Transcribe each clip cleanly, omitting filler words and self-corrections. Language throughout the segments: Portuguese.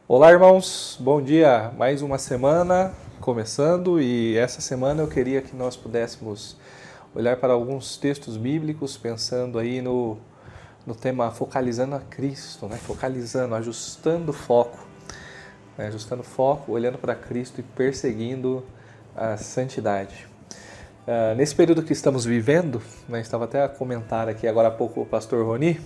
Olá, irmãos, bom dia. Mais uma semana começando e essa semana eu queria que nós pudéssemos olhar para alguns textos bíblicos, pensando aí no tema focalizando a Cristo, né? Focalizando, ajustando o foco, olhando para Cristo e perseguindo a santidade. Nesse período que estamos vivendo, né, estava até a comentar aqui agora há pouco o pastor Roni,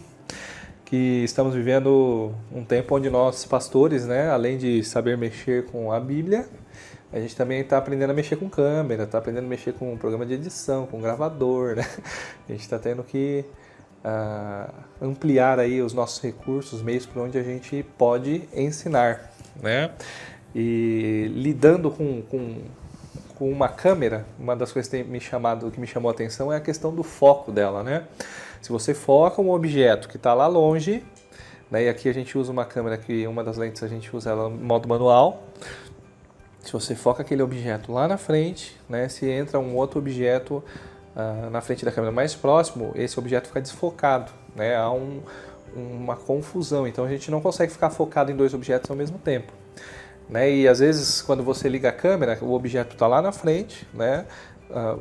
que estamos vivendo um tempo onde nós, pastores, né, além de saber mexer com a Bíblia, a gente também está aprendendo a mexer com câmera, está aprendendo a mexer com um programa de edição, com gravador, né? A gente está tendo que ampliar aí os nossos recursos, meios por onde a gente pode ensinar, né? E lidando com uma câmera, uma das coisas que me chamou a atenção é a questão do foco dela, né? Se você foca um objeto que está lá longe, né, e aqui a gente usa uma câmera que uma das lentes a gente usa ela no modo manual. Se você foca aquele objeto lá na frente, né, se entra um outro objeto na frente da câmera mais próximo, esse objeto fica desfocado, né? Há uma confusão, então a gente não consegue ficar focado em dois objetos ao mesmo tempo. Né? E às vezes quando você liga a câmera, o objeto está lá na frente, né?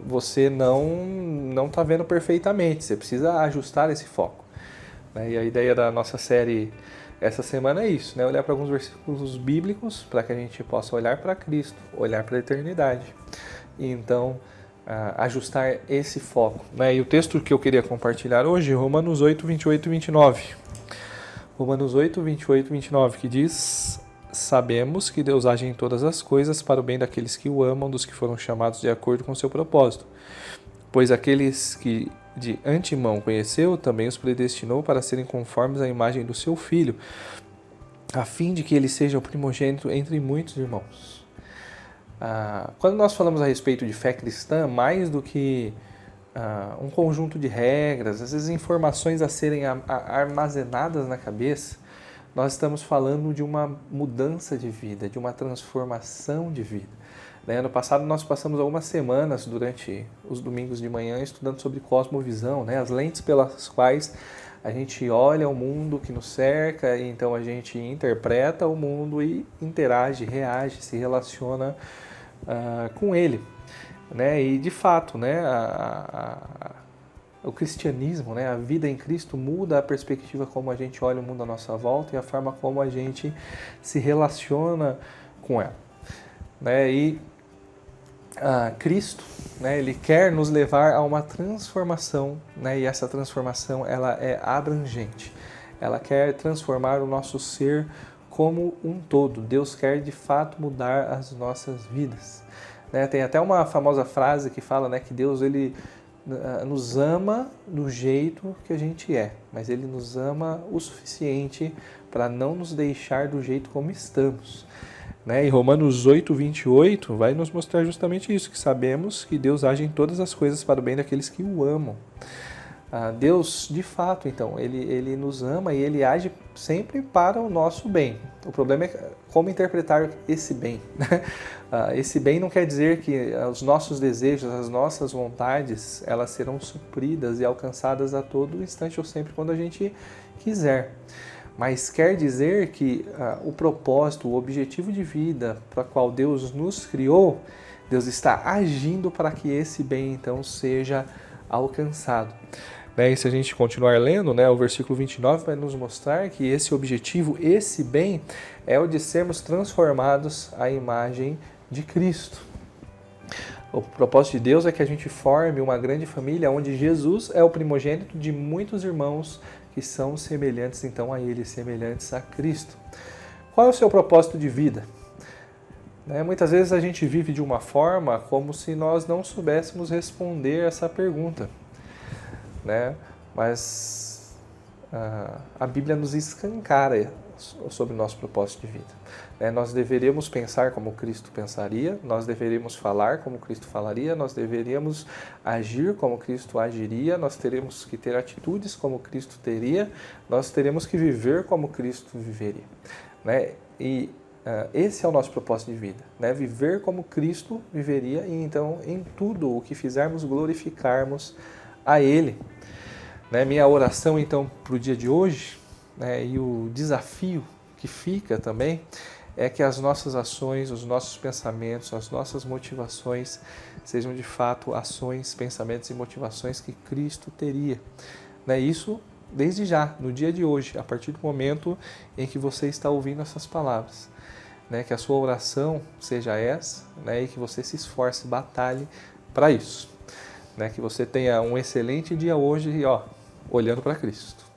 Você não está vendo perfeitamente, você precisa ajustar esse foco. Né? E a ideia da nossa série essa semana é isso, né? Olhar para alguns versículos bíblicos para que a gente possa olhar para Cristo, olhar para a eternidade e então ajustar esse foco. Né? E o texto que eu queria compartilhar hoje é Romanos 8, 28 e 29. Romanos 8, 28 e 29, que diz: sabemos que Deus age em todas as coisas para o bem daqueles que o amam, dos que foram chamados de acordo com seu propósito. Pois aqueles que de antemão conheceu, também os predestinou para serem conformes à imagem do seu Filho, a fim de que ele seja o primogênito entre muitos irmãos. Quando nós falamos a respeito de fé cristã, mais do que um conjunto de regras, às vezes informações a serem armazenadas na cabeça, nós estamos falando de uma mudança de vida, de uma transformação de vida. Ano passado nós passamos algumas semanas durante os domingos de manhã estudando sobre cosmovisão, né? As lentes pelas quais a gente olha o mundo que nos cerca e então a gente interpreta o mundo e interage, reage, se relaciona com ele. Né? E de fato, né, o cristianismo, né, a vida em Cristo muda a perspectiva como a gente olha o mundo à nossa volta e a forma como a gente se relaciona com ela. Né? E Cristo, né, ele quer nos levar a uma transformação, né, e essa transformação ela é abrangente. Ela quer transformar o nosso ser como um todo. Deus quer de fato mudar as nossas vidas. Né? Tem até uma famosa frase que fala, né, que Deus ele nos ama do jeito que a gente é, mas Ele nos ama o suficiente para não nos deixar do jeito como estamos. Né? E Romanos 8, 28 vai nos mostrar justamente isso, que sabemos que Deus age em todas as coisas para o bem daqueles que o amam. Deus, de fato, então, ele nos ama e Ele age sempre para o nosso bem. O problema é como interpretar esse bem. Esse bem não quer dizer que os nossos desejos, as nossas vontades, elas serão supridas e alcançadas a todo instante ou sempre quando a gente quiser. Mas quer dizer que o propósito, o objetivo de vida para o qual Deus nos criou, Deus está agindo para que esse bem, então, seja alcançado. E se a gente continuar lendo, né, o versículo 29 vai nos mostrar que esse objetivo, esse bem, é o de sermos transformados à imagem de Cristo. O propósito de Deus é que a gente forme uma grande família onde Jesus é o primogênito de muitos irmãos que são semelhantes então a Ele, semelhantes a Cristo. Qual é o seu propósito de vida? Muitas vezes a gente vive de uma forma como se nós não soubéssemos responder essa pergunta. Né? Mas a Bíblia nos escancara sobre o nosso propósito de vida. Nós deveríamos pensar como Cristo pensaria, nós deveríamos falar como Cristo falaria, nós deveríamos agir como Cristo agiria, nós teremos que ter atitudes como Cristo teria, nós teremos que viver como Cristo viveria. Né? E esse é o nosso propósito de vida, né? Viver como Cristo viveria e então em tudo o que fizermos glorificarmos a Ele. Minha oração então para o dia de hoje, né, e o desafio que fica também é que as nossas ações, os nossos pensamentos, as nossas motivações sejam de fato ações, pensamentos e motivações que Cristo teria. Né? Isso desde já, no dia de hoje, a partir do momento em que você está ouvindo essas palavras. Né? Que a sua oração seja essa, né? E que você se esforce, batalhe para isso. Né? Que você tenha um excelente dia hoje, olhando para Cristo.